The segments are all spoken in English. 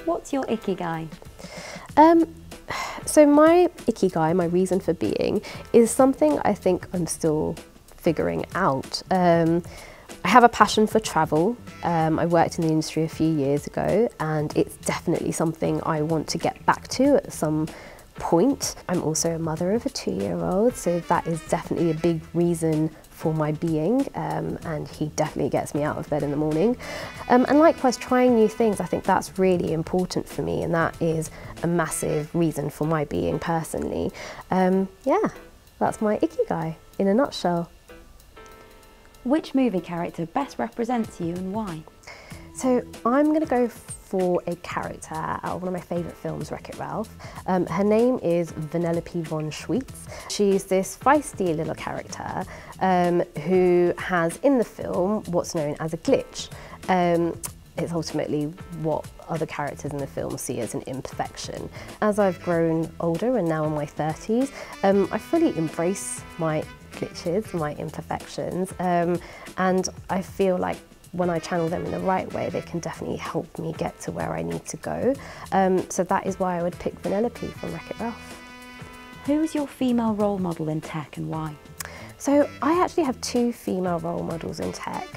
What's your ikigai? So my ikigai, my reason for being, is something I think I'm still figuring out. I have a passion for travel. I worked in the industry a few years ago, and it's definitely something I want to get back to at some point. I'm also a mother of a 2-year-old, so that is definitely a big reason for my being, and he definitely gets me out of bed in the morning. And likewise, trying new things, I think that's really important for me, and that is a massive reason for my being personally. Yeah, that's my ikigai in a nutshell. Which movie character best represents you and why? So I'm going to go for a character out of one of my favourite films, Wreck-It Ralph. Her name is Vanellope von Schweetz. She's this feisty little character who has in the film what's known as a glitch. It's ultimately what other characters in the film see as an imperfection. As I've grown older and now in my 30s, I fully embrace my glitches, my imperfections, and I feel like when I channel them in the right way, they can definitely help me get to where I need to go. So that is why I would pick Vanellope from Wreck-It Ralph. Who is your female role model in tech and why? So I actually have 2 female role models in tech.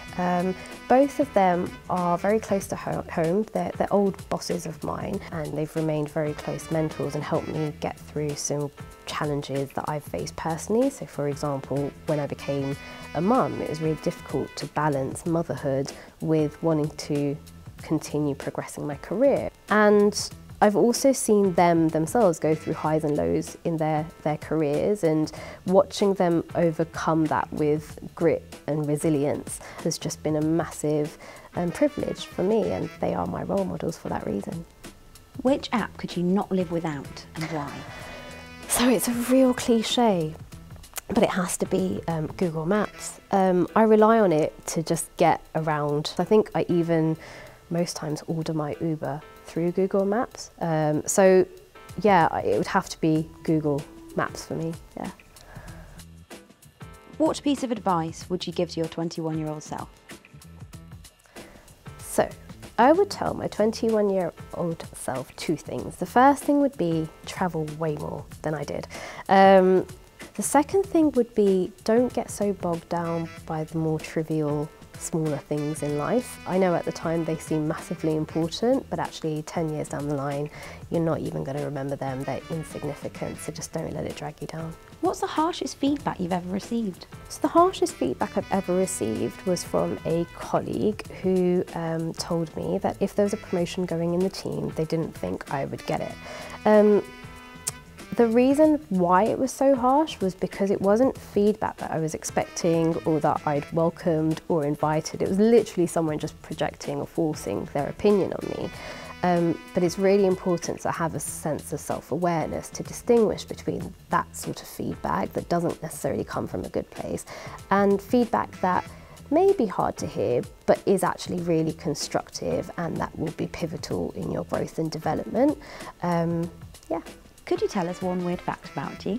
Both of them are very close to home. They're old bosses of mine, and they've remained very close mentors and helped me get through some challenges that I've faced personally. So for example, when I became a mum, it was really difficult to balance motherhood with wanting to continue progressing my career. And I've also seen them themselves go through highs and lows in their careers, and watching them overcome that with grit and resilience has just been a massive privilege for me, and they are my role models for that reason. Which app could you not live without and why? So it's a real cliche, but it has to be Google Maps. I rely on it to just get around. I think I even most times order my Uber through Google Maps. So yeah, it would have to be Google Maps for me, yeah. What piece of advice would you give to your 21-year-old self? So I would tell my 21-year-old self 2 things. The first thing would be travel way more than I did. The second thing would be don't get so bogged down by the more trivial, smaller things in life. I know at the time they seem massively important, but actually 10 years down the line, you're not even going to remember them. They're insignificant, so just don't let it drag you down. What's the harshest feedback you've ever received? So the harshest feedback I've ever received was from a colleague who told me that if there was a promotion going in the team, they didn't think I would get it. The reason why it was so harsh was because it wasn't feedback that I was expecting or that I'd welcomed or invited. It was literally someone just projecting or forcing their opinion on me. But it's really important to have a sense of self-awareness to distinguish between that sort of feedback that doesn't necessarily come from a good place and feedback that may be hard to hear but is actually really constructive and that will be pivotal in your growth and development. Yeah. Could you tell us one weird fact about you?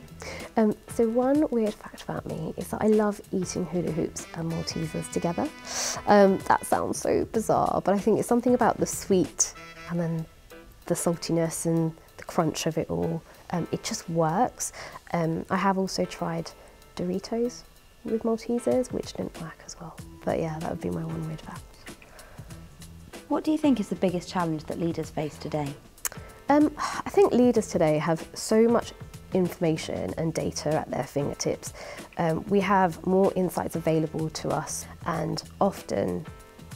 So one weird fact about me is that I love eating hula hoops and Maltesers together. That sounds so bizarre, but I think it's something about the sweet and then the saltiness and the crunch of it all. It just works. I have also tried Doritos with Maltesers, which didn't work as well. But yeah, that would be my one weird fact. What do you think is the biggest challenge that leaders face today? I think leaders today have so much information and data at their fingertips. We have more insights available to us, and often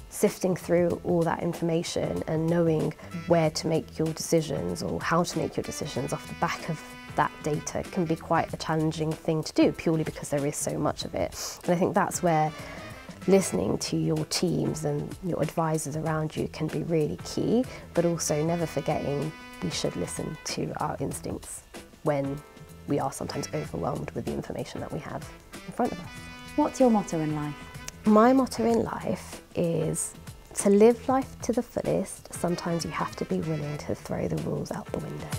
sifting through all that information and knowing where to make your decisions or how to make your decisions off the back of that data can be quite a challenging thing to do, purely because there is so much of it. And I think that's where listening to your teams and your advisors around you can be really key, but also never forgetting we should listen to our instincts when we are sometimes overwhelmed with the information that we have in front of us. What's your motto in life? My motto in life is to live life to the fullest. Sometimes you have to be willing to throw the rules out the window.